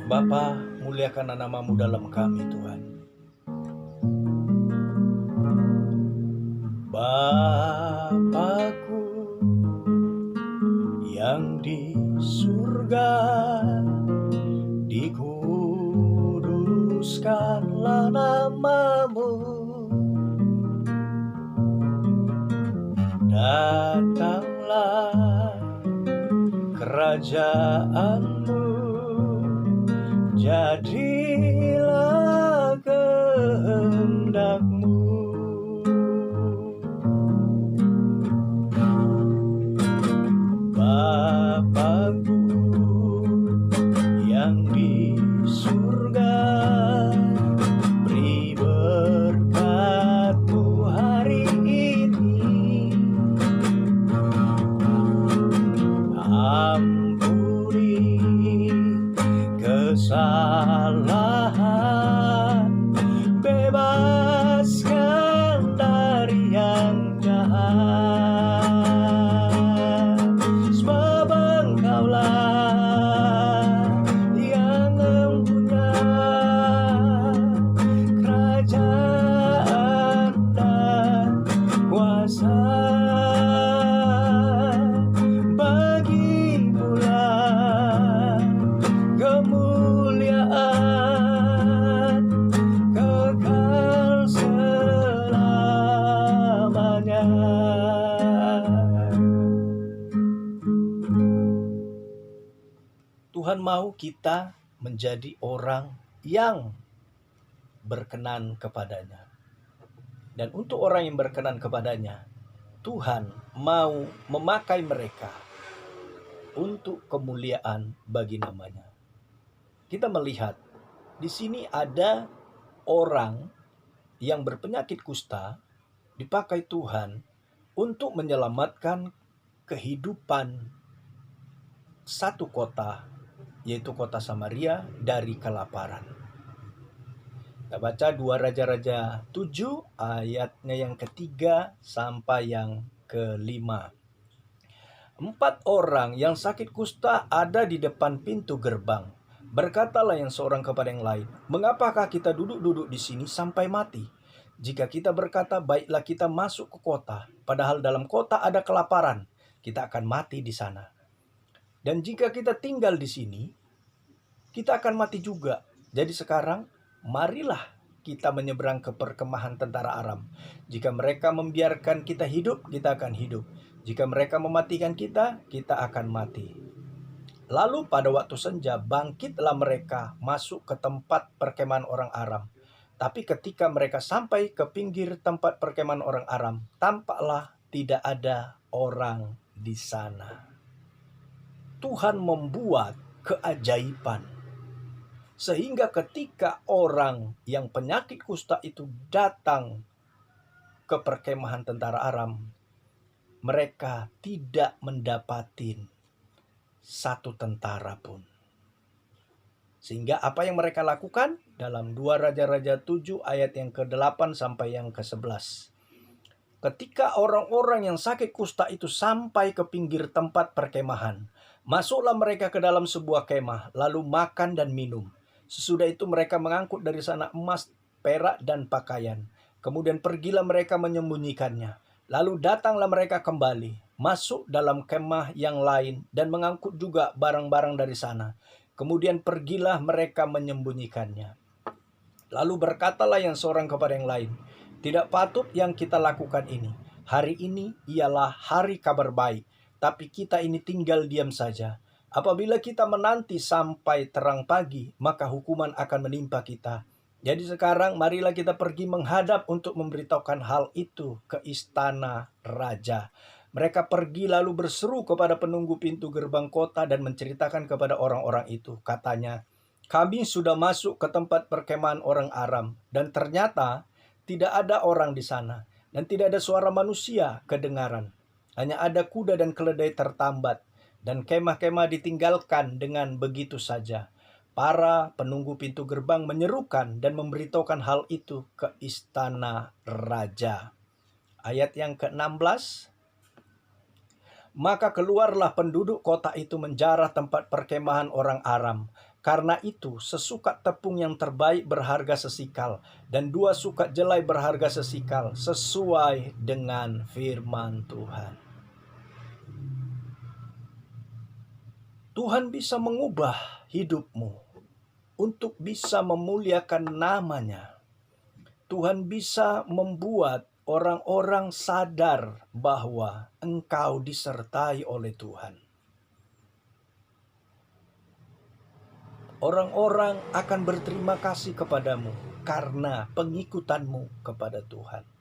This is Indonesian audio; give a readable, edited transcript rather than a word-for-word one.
Bapa, muliakanlah namamu dalam kami Tuhan. Bapakku yang di surga, dikuduskanlah namamu. Datanglah kerajaanmu, jadilah kehendakmu. Bapakku yang di surga, beri berkat-Mu hari ini. Ampuni kesalahan, bebaskan dari yang jahat, sebab Engkaulah yang mempunyai kerajaan dan kuasa. Bagimulah kemuliaan kekal selamanya. Tuhan mau kita menjadi orang yang berkenan kepadanya. Dan untuk orang yang berkenan kepadanya, Tuhan mau memakai mereka untuk kemuliaan bagi namanya. Kita melihat di sini ada orang yang berpenyakit kusta dipakai Tuhan untuk menyelamatkan kehidupan satu kota, yaitu kota Samaria, dari kelaparan. Kita baca 2 Raja-Raja 7 ayatnya yang ketiga sampai yang kelima. 4 orang yang sakit kusta ada di depan pintu gerbang. Berkatalah yang seorang kepada yang lain, "Mengapakah kita duduk-duduk di sini sampai mati? Jika kita berkata, baiklah kita masuk ke kota, padahal dalam kota ada kelaparan, kita akan mati di sana. Dan jika kita tinggal di sini, kita akan mati juga. Jadi sekarang, marilah kita menyeberang ke perkemahan tentara Aram. Jika mereka membiarkan kita hidup, kita akan hidup. Jika mereka mematikan kita, kita akan mati." Lalu pada waktu senja, bangkitlah mereka masuk ke tempat perkemahan orang Aram. Tapi ketika mereka sampai ke pinggir tempat perkemahan orang Aram, tampaklah tidak ada orang di sana. Tuhan membuat keajaiban, sehingga ketika orang yang penyakit kusta itu datang ke perkemahan tentara Aram, mereka tidak mendapatin satu tentara pun. Sehingga apa yang mereka lakukan? Dalam 2 Raja-Raja 7 ayat yang ke-8 sampai yang ke-11. Ketika orang-orang yang sakit kusta itu sampai ke pinggir tempat perkemahan, masuklah mereka ke dalam sebuah kemah, lalu makan dan minum. Sesudah itu mereka mengangkut dari sana emas, perak, dan pakaian. Kemudian pergilah mereka menyembunyikannya. Lalu datanglah mereka kembali, masuk dalam kemah yang lain, dan mengangkut juga barang-barang dari sana. Kemudian pergilah mereka menyembunyikannya. Lalu berkatalah yang seorang kepada yang lain, "Tidak patut yang kita lakukan ini. Hari ini ialah hari kabar baik, tapi kita ini tinggal diam saja. Apabila kita menanti sampai terang pagi, maka hukuman akan menimpa kita. Jadi sekarang marilah kita pergi menghadap untuk memberitahukan hal itu ke istana raja." Mereka pergi lalu berseru kepada penunggu pintu gerbang kota dan menceritakan kepada orang-orang itu. Katanya, "Kami sudah masuk ke tempat perkemahan orang Aram, dan ternyata tidak ada orang di sana, dan tidak ada suara manusia kedengaran. Hanya ada kuda dan keledai tertambat, dan kemah-kemah ditinggalkan dengan begitu saja." Para penunggu pintu gerbang menyerukan dan memberitahukan hal itu ke istana raja. Ayat yang ke-16. Maka keluarlah penduduk kota itu menjarah tempat perkemahan orang Aram. Karena itu, sesukat tepung yang terbaik berharga sesikal, dan 2 sukat jelai berharga sesikal, sesuai dengan firman Tuhan. Tuhan bisa mengubah hidupmu untuk bisa memuliakan nama-Nya. Tuhan bisa membuat orang-orang sadar bahwa engkau disertai oleh Tuhan. Orang-orang akan berterima kasih kepadamu karena pengikutanmu kepada Tuhan.